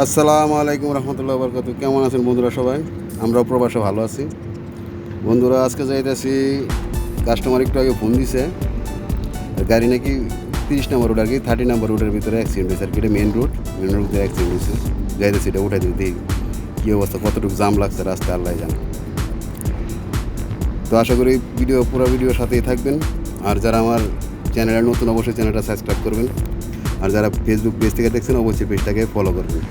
আসসালামু আলাইকুম রহমতুল্লাহি ওয়া বারাকাতুহু। কেমন আছেন বন্ধুরা? সবাই আমরাও প্রবাসে ভালো আছি। বন্ধুরা আজকে যাইতেছি, কাস্টমার একটু আগে ফোন দিছে, গাড়ি নাকি 30 নম্বর রোড আর কি 30 নম্বর রোডের ভিতরে অ্যাক্সিডেন্ট হয়েছে আর কি। এটা মেন রোডে অ্যাক্সিডেন্ট হয়েছে। যাইতেছি এটা উঠাই দিই, দেখি কী অবস্থা, কতটুকু জাম লাগছে রাস্তায় আল্লাহ জানে। তো আশা করি পুরো ভিডিওর সাথেই থাকবেন। আর যারা আমার চ্যানেলে নতুন অবশ্যই চ্যানেলটা সাবস্ক্রাইব করবেন। আর যারা ফেসবুক পেজ থেকে দেখছেন অবশ্যই পেজটাকে ফলো করবেন।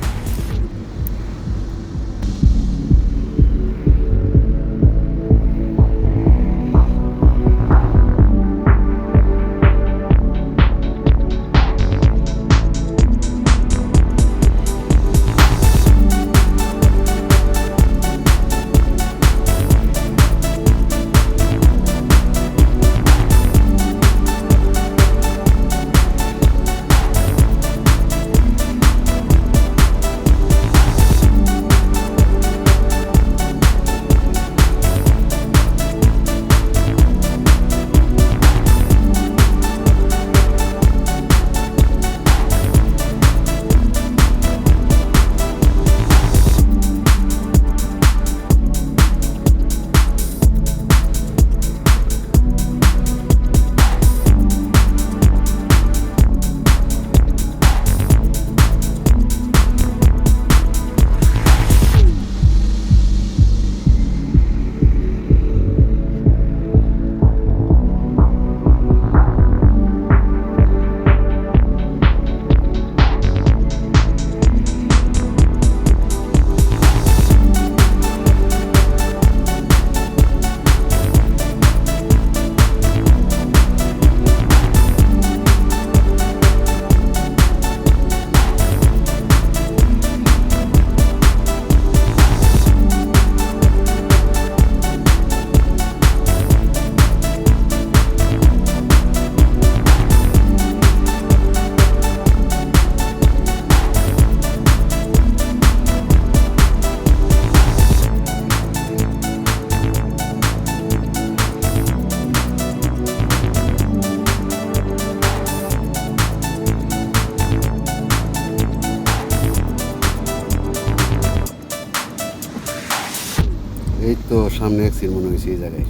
এই তো সামনে অ্যাক্সিডেন্ট মনে হয়েছে এই জায়গায়,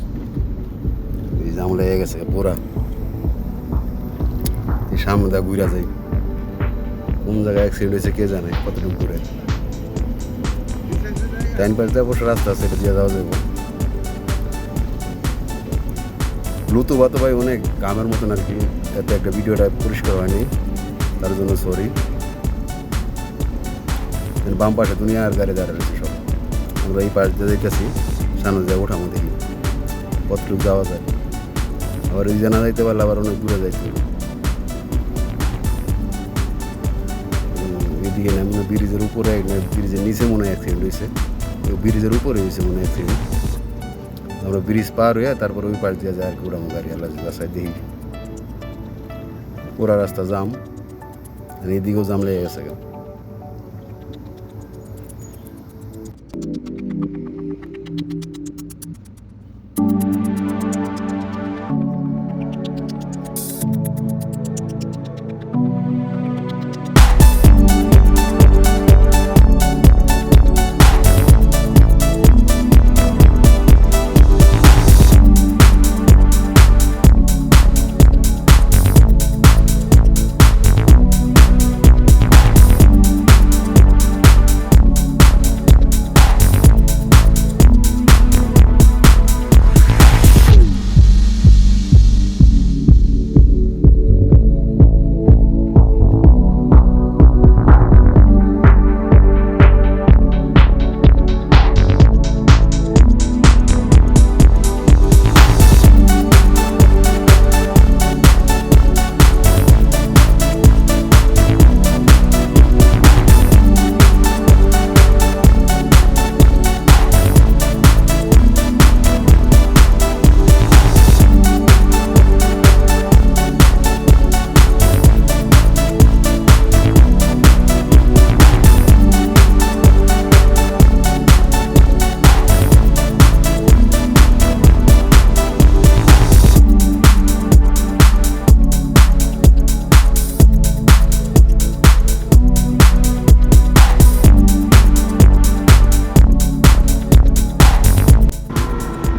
এই জাম লেগে গেছে পুরা। এই সামনে দা ঘুরা যায়, কোন জায়গায় অ্যাক্সিডেন্ট হয়েছে কে জানে, কতটুকু দূরে। ডাইন পাশে অবশ্য রাস্তা আছে, এটা দিয়ে যাওয়া যাবে। ব্লুটুথ তো ভাই অনেক কামের মতন আর কি, এতে একটা ভিডিওটা পরিষ্কার হয়নি, তার জন্য সরি। বাম পাশে দুনিয়া আর গাড়ি দাঁড়া রয়েছে সব। আমরা এই পাশ দিয়ে যাইতেছি, সামনে দিয়ে ওঠামো দেখি কতটুকু যাওয়া যায়। আবার ওই জানা যাইতে পারলে আবার অনেক দূরে যাইতে হবে। এদিকে না মনে ব্রিজের উপরে, ব্রিজের নিচে মনে হয় অ্যাক্সিডেন্ট হয়েছে, ব্রিজের উপরে হয়েছে মনে হয় অ্যাক্সিডেন্ট। আমরা ব্রিজ পার হয়ে তারপর ওই পাশ দিয়ে যায় আর কি ওঠামো গাড়ি। আল্লাহ রাস্তায় দেখি পুরা রাস্তা জাম, আর এদিকেও জাম লেগে গেছে।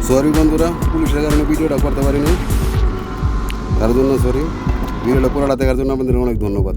সরি বন্ধুরা, পুলিশের কারণে ভিডিওটা করতে পারিনি, তার জন্য সরি। ভিডিওটা পুরোটা দেখার জন্য আপনাদের অনেক ধন্যবাদ।